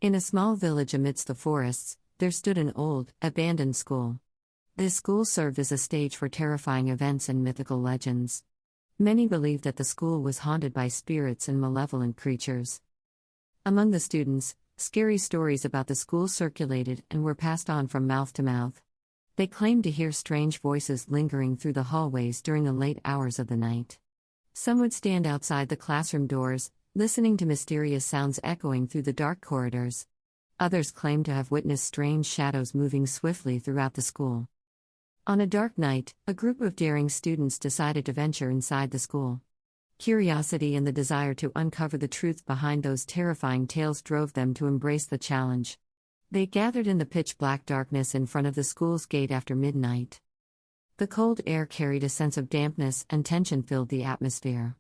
In a small village amidst the forests, there stood an old, abandoned school. This school served as a stage for terrifying events and mythical legends. Many believed that the school was haunted by spirits and malevolent creatures. Among the students, scary stories about the school circulated and were passed on from mouth to mouth. They claimed to hear strange voices lingering through the hallways during the late hours of the night. Some would stand outside the classroom doors, listening to mysterious sounds echoing through the dark corridors. Others claimed to have witnessed strange shadows moving swiftly throughout the school. On a dark night, a group of daring students decided to venture inside the school. Curiosity and the desire to uncover the truth behind those terrifying tales drove them to embrace the challenge. They gathered in the pitch-black darkness in front of the school's gate after midnight. The cold air carried a sense of dampness and tension filled the atmosphere.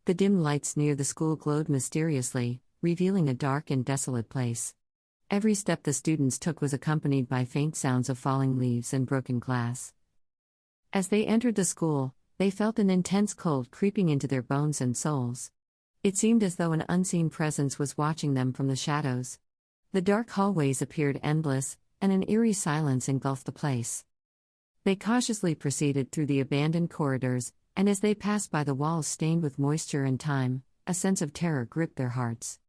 The dim lights near the school glowed mysteriously, revealing a dark and desolate place. Every step the students took was accompanied by faint sounds of falling leaves and broken glass. As they entered the school, they felt an intense cold creeping into their bones and souls. It seemed as though an unseen presence was watching them from the shadows. The dark hallways appeared endless, and an eerie silence engulfed the place. They cautiously proceeded through the abandoned corridors, and as they passed by the walls stained with moisture and time, a sense of terror gripped their hearts.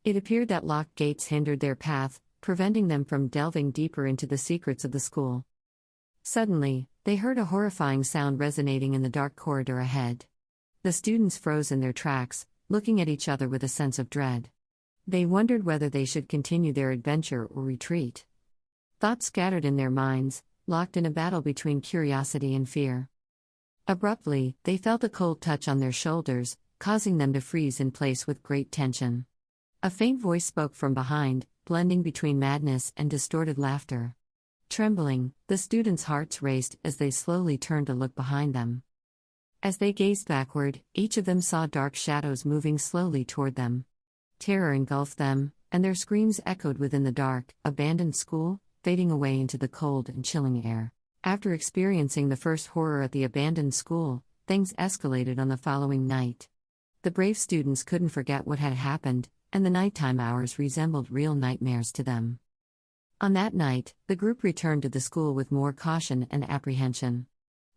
It appeared that locked gates hindered their path, preventing them from delving deeper into the secrets of the school. Suddenly, they heard a horrifying sound resonating in the dark corridor ahead. The students froze in their tracks, looking at each other with a sense of dread. They wondered whether they should continue their adventure or retreat. Thoughts scattered in their minds, locked in a battle between curiosity and fear. Abruptly, they felt a cold touch on their shoulders, causing them to freeze in place with great tension. A faint voice spoke from behind, blending between madness and distorted laughter. Trembling, the students' hearts raced as they slowly turned to look behind them. As they gazed backward, each of them saw dark shadows moving slowly toward them. Terror engulfed them, and their screams echoed within the dark, abandoned school, fading away into the cold and chilling air. After experiencing the first horror at the abandoned school, things escalated on the following night. The brave students couldn't forget what had happened, and the nighttime hours resembled real nightmares to them. On that night, the group returned to the school with more caution and apprehension.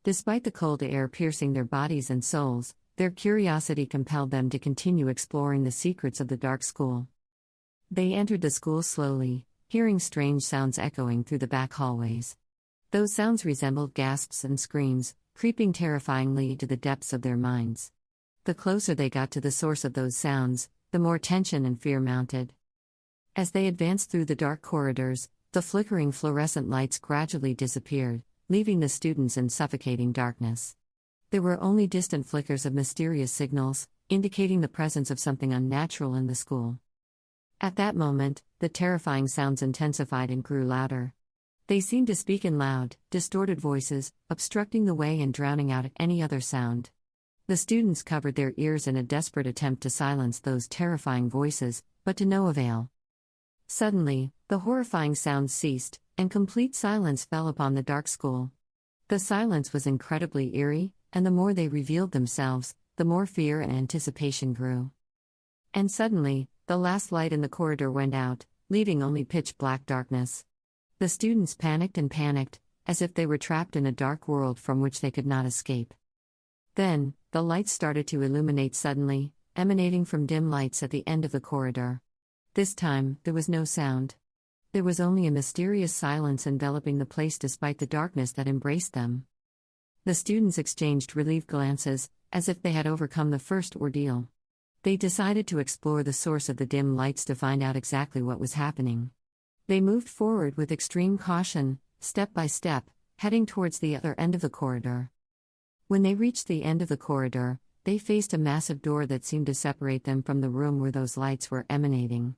Despite the cold air piercing their bodies and souls, their curiosity compelled them to continue exploring the secrets of the dark school. They entered the school slowly, hearing strange sounds echoing through the back hallways. Those sounds resembled gasps and screams, creeping terrifyingly into the depths of their minds. The closer they got to the source of those sounds, the more tension and fear mounted. As they advanced through the dark corridors, the flickering fluorescent lights gradually disappeared, leaving the students in suffocating darkness. There were only distant flickers of mysterious signals, indicating the presence of something unnatural in the school. At that moment, the terrifying sounds intensified and grew louder. They seemed to speak in loud, distorted voices, obstructing the way and drowning out any other sound. The students covered their ears in a desperate attempt to silence those terrifying voices, but to no avail. Suddenly, the horrifying sounds ceased, and complete silence fell upon the dark school. The silence was incredibly eerie, and the more they revealed themselves, the more fear and anticipation grew. And suddenly, the last light in the corridor went out, leaving only pitch-black darkness. The students panicked, as if they were trapped in a dark world from which they could not escape. Then, the lights started to illuminate suddenly, emanating from dim lights at the end of the corridor. This time, there was no sound. There was only a mysterious silence enveloping the place despite the darkness that embraced them. The students exchanged relieved glances, as if they had overcome the first ordeal. They decided to explore the source of the dim lights to find out exactly what was happening. They moved forward with extreme caution, step by step, heading towards the other end of the corridor. When they reached the end of the corridor, they faced a massive door that seemed to separate them from the room where those lights were emanating.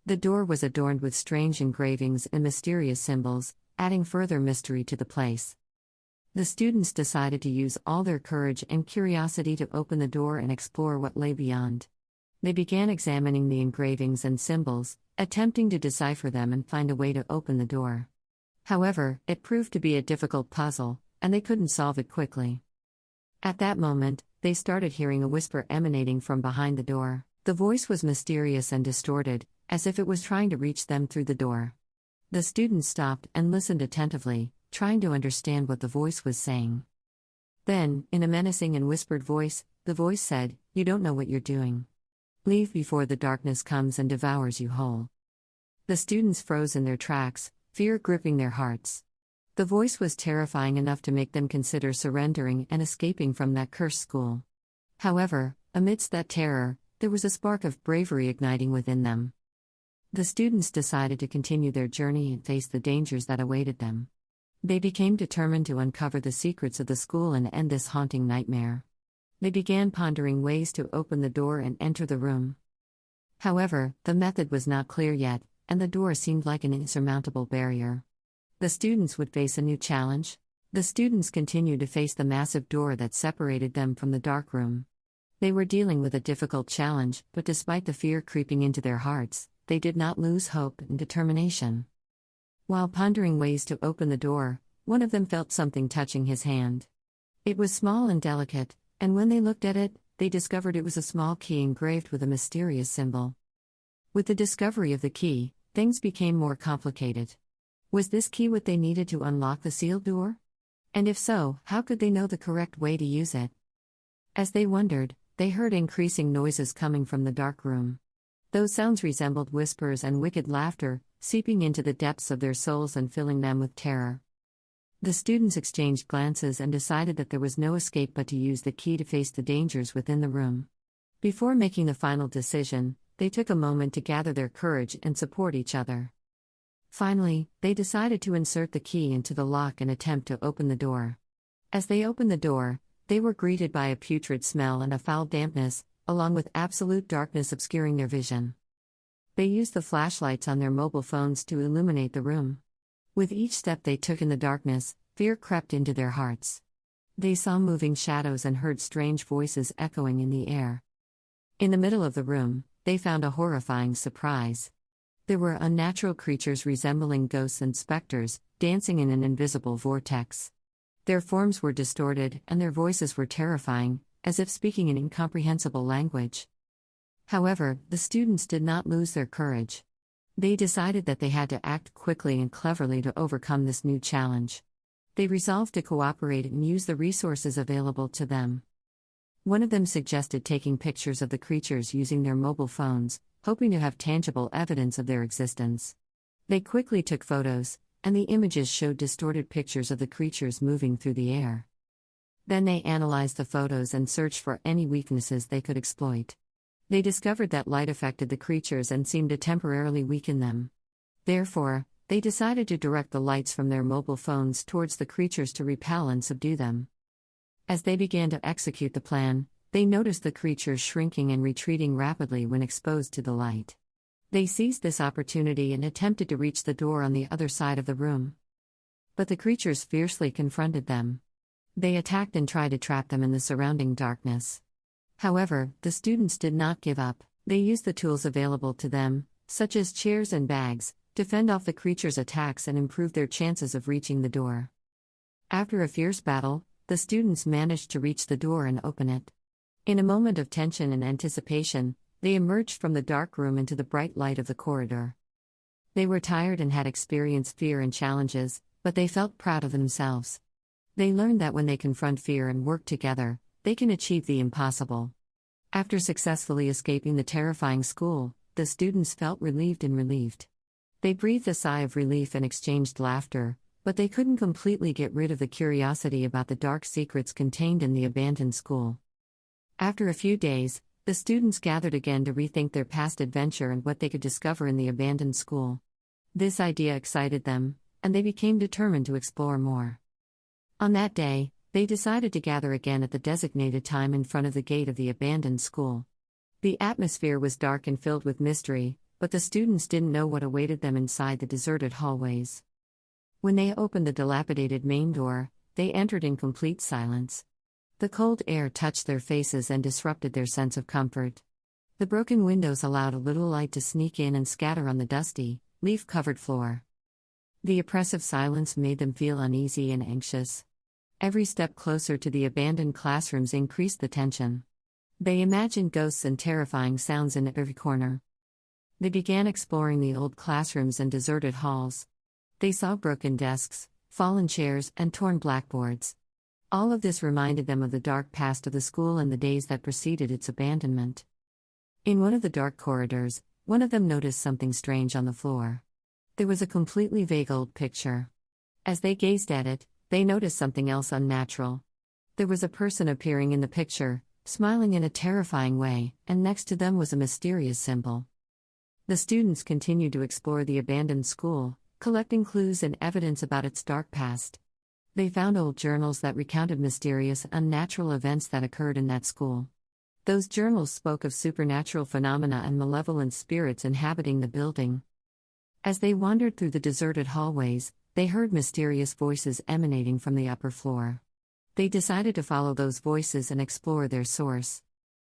The door was adorned with strange engravings and mysterious symbols, adding further mystery to the place. The students decided to use all their courage and curiosity to open the door and explore what lay beyond. They began examining the engravings and symbols, attempting to decipher them and find a way to open the door. However, it proved to be a difficult puzzle, and they couldn't solve it quickly. At that moment, they started hearing a whisper emanating from behind the door. The voice was mysterious and distorted, as if it was trying to reach them through the door. The students stopped and listened attentively, trying to understand what the voice was saying. Then, in a menacing and whispered voice, the voice said, "You don't know what you're doing. Leave before the darkness comes and devours you whole." The students froze in their tracks, fear gripping their hearts. The voice was terrifying enough to make them consider surrendering and escaping from that cursed school. However, amidst that terror, there was a spark of bravery igniting within them. The students decided to continue their journey and face the dangers that awaited them. They became determined to uncover the secrets of the school and end this haunting nightmare. They began pondering ways to open the door and enter the room. However, the method was not clear yet, and the door seemed like an insurmountable barrier. The students would face a new challenge. The students continued to face the massive door that separated them from the dark room. They were dealing with a difficult challenge, but despite the fear creeping into their hearts, they did not lose hope and determination. While pondering ways to open the door, one of them felt something touching his hand. It was small and delicate, and when they looked at it, they discovered it was a small key engraved with a mysterious symbol. With the discovery of the key, things became more complicated. Was this key what they needed to unlock the sealed door? And if so, how could they know the correct way to use it? As they wondered, they heard increasing noises coming from the dark room. Those sounds resembled whispers and wicked laughter, seeping into the depths of their souls and filling them with terror. The students exchanged glances and decided that there was no escape but to use the key to face the dangers within the room. Before making the final decision, they took a moment to gather their courage and support each other. Finally, they decided to insert the key into the lock and attempt to open the door. As they opened the door, they were greeted by a putrid smell and a foul dampness, along with absolute darkness obscuring their vision. They used the flashlights on their mobile phones to illuminate the room. With each step they took in the darkness, fear crept into their hearts. They saw moving shadows and heard strange voices echoing in the air. In the middle of the room, they found a horrifying surprise. There were unnatural creatures resembling ghosts and specters, dancing in an invisible vortex. Their forms were distorted and their voices were terrifying, as if speaking an incomprehensible language. However, the students did not lose their courage. They decided that they had to act quickly and cleverly to overcome this new challenge. They resolved to cooperate and use the resources available to them. One of them suggested taking pictures of the creatures using their mobile phones, hoping to have tangible evidence of their existence. They quickly took photos, and the images showed distorted pictures of the creatures moving through the air. Then they analyzed the photos and searched for any weaknesses they could exploit. They discovered that light affected the creatures and seemed to temporarily weaken them. Therefore, they decided to direct the lights from their mobile phones towards the creatures to repel and subdue them. As they began to execute the plan, they noticed the creatures shrinking and retreating rapidly when exposed to the light. They seized this opportunity and attempted to reach the door on the other side of the room. But the creatures fiercely confronted them. They attacked and tried to trap them in the surrounding darkness. However, the students did not give up. They used the tools available to them, such as chairs and bags, to fend off the creatures' attacks and improve their chances of reaching the door. After a fierce battle, the students managed to reach the door and open it. In a moment of tension and anticipation, they emerged from the dark room into the bright light of the corridor. They were tired and had experienced fear and challenges, but they felt proud of themselves. They learned that when they confront fear and work together, they can achieve the impossible. After successfully escaping the terrifying school, the students felt relieved and relieved. They breathed a sigh of relief and exchanged laughter, but they couldn't completely get rid of the curiosity about the dark secrets contained in the abandoned school. After a few days, the students gathered again to rethink their past adventure and what they could discover in the abandoned school. This idea excited them, and they became determined to explore more. On that day, they decided to gather again at the designated time in front of the gate of the abandoned school. The atmosphere was dark and filled with mystery, but the students didn't know what awaited them inside the deserted hallways. When they opened the dilapidated main door, they entered in complete silence. The cold air touched their faces and disrupted their sense of comfort. The broken windows allowed a little light to sneak in and scatter on the dusty, leaf-covered floor. The oppressive silence made them feel uneasy and anxious. Every step closer to the abandoned classrooms increased the tension. They imagined ghosts and terrifying sounds in every corner. They began exploring the old classrooms and deserted halls. They saw broken desks, fallen chairs, and torn blackboards. All of this reminded them of the dark past of the school and the days that preceded its abandonment. In one of the dark corridors, one of them noticed something strange on the floor. There was a completely vague old picture. As they gazed at it, they noticed something else unnatural. There was a person appearing in the picture, smiling in a terrifying way, and next to them was a mysterious symbol. The students continued to explore the abandoned school, collecting clues and evidence about its dark past. They found old journals that recounted mysterious, unnatural events that occurred in that school. Those journals spoke of supernatural phenomena and malevolent spirits inhabiting the building. As they wandered through the deserted hallways, they heard mysterious voices emanating from the upper floor. They decided to follow those voices and explore their source.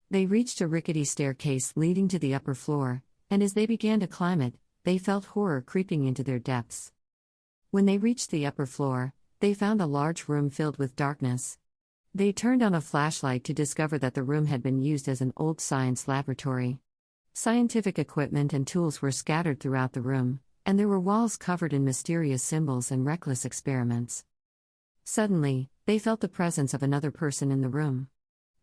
They reached a rickety staircase leading to the upper floor, and as they began to climb it, they felt horror creeping into their depths. When they reached the upper floor, they found a large room filled with darkness. They turned on a flashlight to discover that the room had been used as an old science laboratory. Scientific equipment and tools were scattered throughout the room, and there were walls covered in mysterious symbols and reckless experiments. Suddenly, they felt the presence of another person in the room.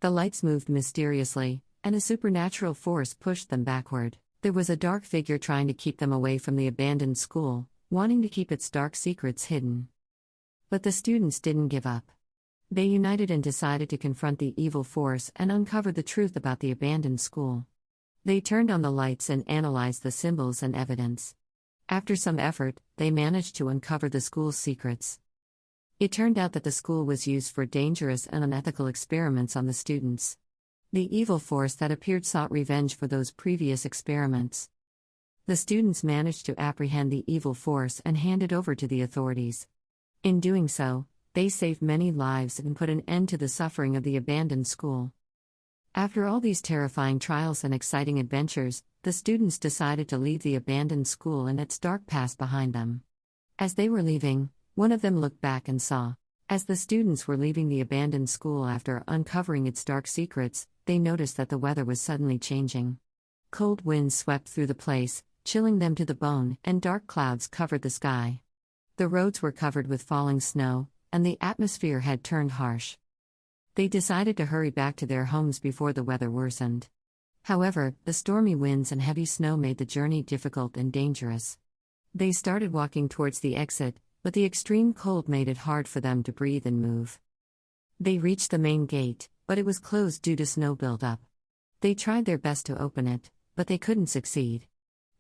The lights moved mysteriously, and a supernatural force pushed them backward. There was a dark figure trying to keep them away from the abandoned school, wanting to keep its dark secrets hidden. But the students didn't give up. They united and decided to confront the evil force and uncover the truth about the abandoned school. They turned on the lights and analyzed the symbols and evidence. After some effort, they managed to uncover the school's secrets. It turned out that the school was used for dangerous and unethical experiments on the students. The evil force that appeared sought revenge for those previous experiments. The students managed to apprehend the evil force and hand it over to the authorities. In doing so, they saved many lives and put an end to the suffering of the abandoned school. After all these terrifying trials and exciting adventures, the students decided to leave the abandoned school and its dark past behind them. As they were leaving, one of them looked back and saw. As the students were leaving the abandoned school after uncovering its dark secrets, they noticed that the weather was suddenly changing. Cold winds swept through the place, chilling them to the bone, and dark clouds covered the sky. The roads were covered with falling snow, and the atmosphere had turned harsh. They decided to hurry back to their homes before the weather worsened. However, the stormy winds and heavy snow made the journey difficult and dangerous. They started walking towards the exit, but the extreme cold made it hard for them to breathe and move. They reached the main gate, but it was closed due to snow buildup. They tried their best to open it, but they couldn't succeed.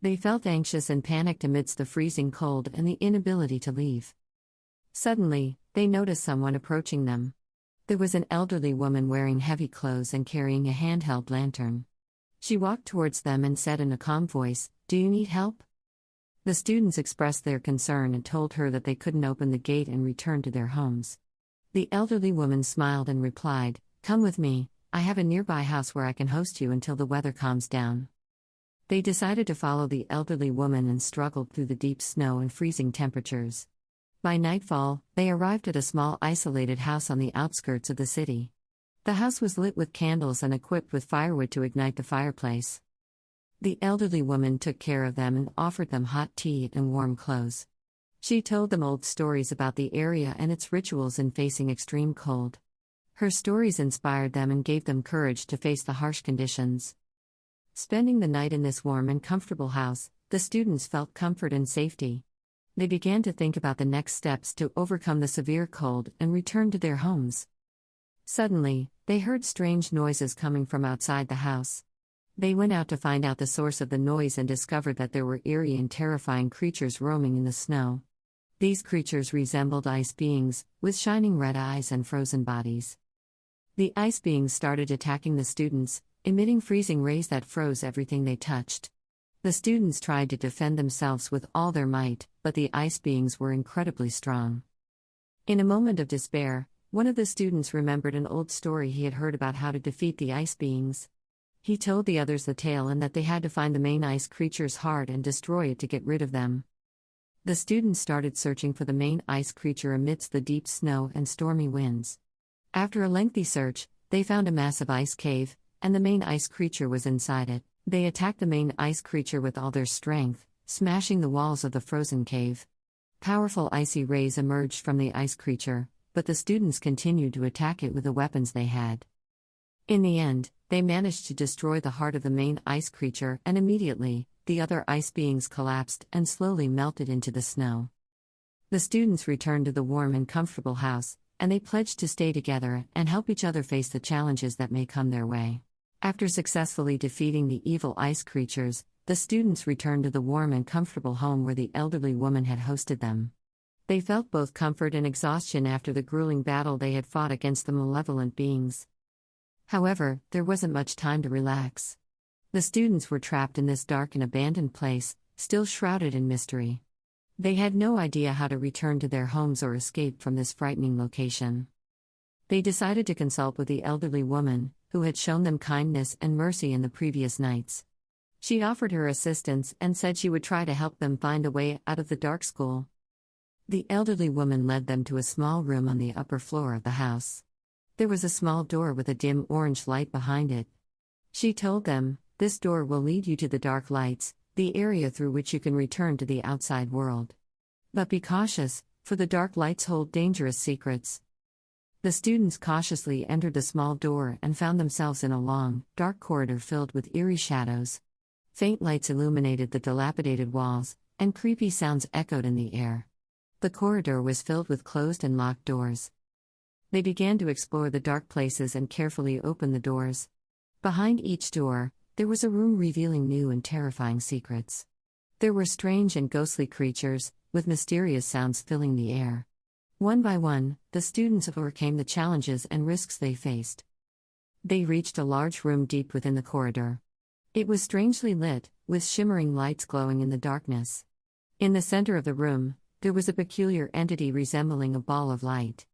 They felt anxious and panicked amidst the freezing cold and the inability to leave. Suddenly, they noticed someone approaching them. There was an elderly woman wearing heavy clothes and carrying a handheld lantern. She walked towards them and said in a calm voice, "Do you need help?" The students expressed their concern and told her that they couldn't open the gate and return to their homes. The elderly woman smiled and replied, "Come with me, I have a nearby house where I can host you until the weather calms down." They decided to follow the elderly woman and struggled through the deep snow and freezing temperatures. By nightfall, they arrived at a small isolated house on the outskirts of the city. The house was lit with candles and equipped with firewood to ignite the fireplace. The elderly woman took care of them and offered them hot tea and warm clothes. She told them old stories about the area and its rituals in facing extreme cold. Her stories inspired them and gave them courage to face the harsh conditions. Spending the night in this warm and comfortable house, the students felt comfort and safety. They began to think about the next steps to overcome the severe cold and return to their homes. Suddenly, they heard strange noises coming from outside the house. They went out to find out the source of the noise and discovered that there were eerie and terrifying creatures roaming in the snow. These creatures resembled ice beings, with shining red eyes and frozen bodies. The ice beings started attacking the students, emitting freezing rays that froze everything they touched. The students tried to defend themselves with all their might, but the ice beings were incredibly strong. In a moment of despair, one of the students remembered an old story he had heard about how to defeat the ice beings. He told the others the tale and that they had to find the main ice creature's heart and destroy it to get rid of them. The students started searching for the main ice creature amidst the deep snow and stormy winds. After a lengthy search, they found a massive ice cave, and the main ice creature was inside it. They attacked the main ice creature with all their strength, smashing the walls of the frozen cave. Powerful icy rays emerged from the ice creature, but the students continued to attack it with the weapons they had. In the end, they managed to destroy the heart of the main ice creature, and immediately, the other ice beings collapsed and slowly melted into the snow. The students returned to the warm and comfortable house, and they pledged to stay together and help each other face the challenges that may come their way. After successfully defeating the evil ice creatures, the students returned to the warm and comfortable home where the elderly woman had hosted them. They felt both comfort and exhaustion after the grueling battle they had fought against the malevolent beings. However, there wasn't much time to relax. The students were trapped in this dark and abandoned place, still shrouded in mystery. They had no idea how to return to their homes or escape from this frightening location. They decided to consult with the elderly woman, who had shown them kindness and mercy in the previous nights. She offered her assistance and said she would try to help them find a way out of the dark school. The elderly woman led them to a small room on the upper floor of the house. There was a small door with a dim orange light behind it. She told them, "This door will lead you to the dark lights, the area through which you can return to the outside world. But be cautious, for the dark lights hold dangerous secrets." The students cautiously entered the small door and found themselves in a long, dark corridor filled with eerie shadows. Faint lights illuminated the dilapidated walls, and creepy sounds echoed in the air. The corridor was filled with closed and locked doors. They began to explore the dark places and carefully opened the doors. Behind each door, there was a room revealing new and terrifying secrets. There were strange and ghostly creatures, with mysterious sounds filling the air. One by one, the students overcame the challenges and risks they faced. They reached a large room deep within the corridor. It was strangely lit, with shimmering lights glowing in the darkness. In the center of the room, there was a peculiar entity resembling a ball of light.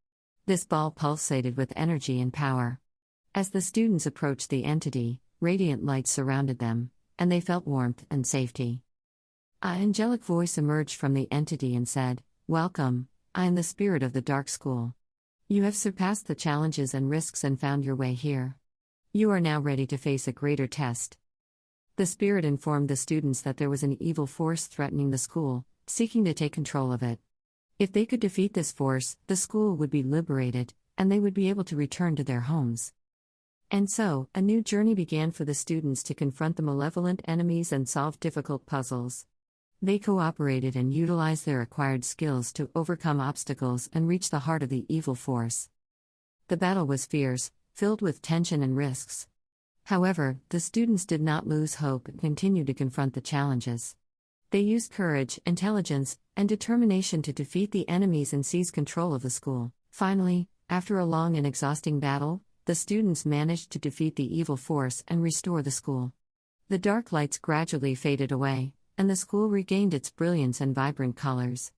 This ball pulsated with energy and power. As the students approached the entity, radiant lights surrounded them, and they felt warmth and safety. An angelic voice emerged from the entity and said, "Welcome, I am the spirit of the Dark School. You have surpassed the challenges and risks and found your way here. You are now ready to face a greater test." The spirit informed the students that there was an evil force threatening the school, seeking to take control of it. If they could defeat this force, the school would be liberated, and they would be able to return to their homes. And so, a new journey began for the students to confront the malevolent enemies and solve difficult puzzles. They cooperated and utilized their acquired skills to overcome obstacles and reach the heart of the evil force. The battle was fierce, filled with tension and risks. However, the students did not lose hope and continued to confront the challenges. They used courage, intelligence, and determination to defeat the enemies and seize control of the school. Finally, after a long and exhausting battle, the students managed to defeat the evil force and restore the school. The dark lights gradually faded away, and the school regained its brilliance and vibrant colors.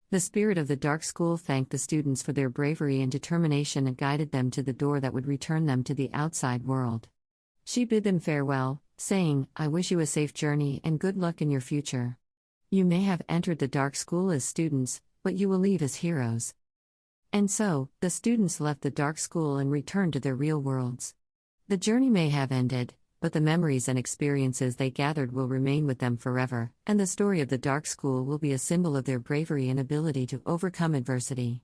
The spirit of the Dark School thanked the students for their bravery and determination and guided them to the door that would return them to the outside world. She bid them farewell, saying, "I wish you a safe journey and good luck in your future. You may have entered the Dark School as students, but you will leave as heroes." And so, the students left the Dark School and returned to their real worlds. The journey may have ended, but the memories and experiences they gathered will remain with them forever, and the story of the Dark School will be a symbol of their bravery and ability to overcome adversity.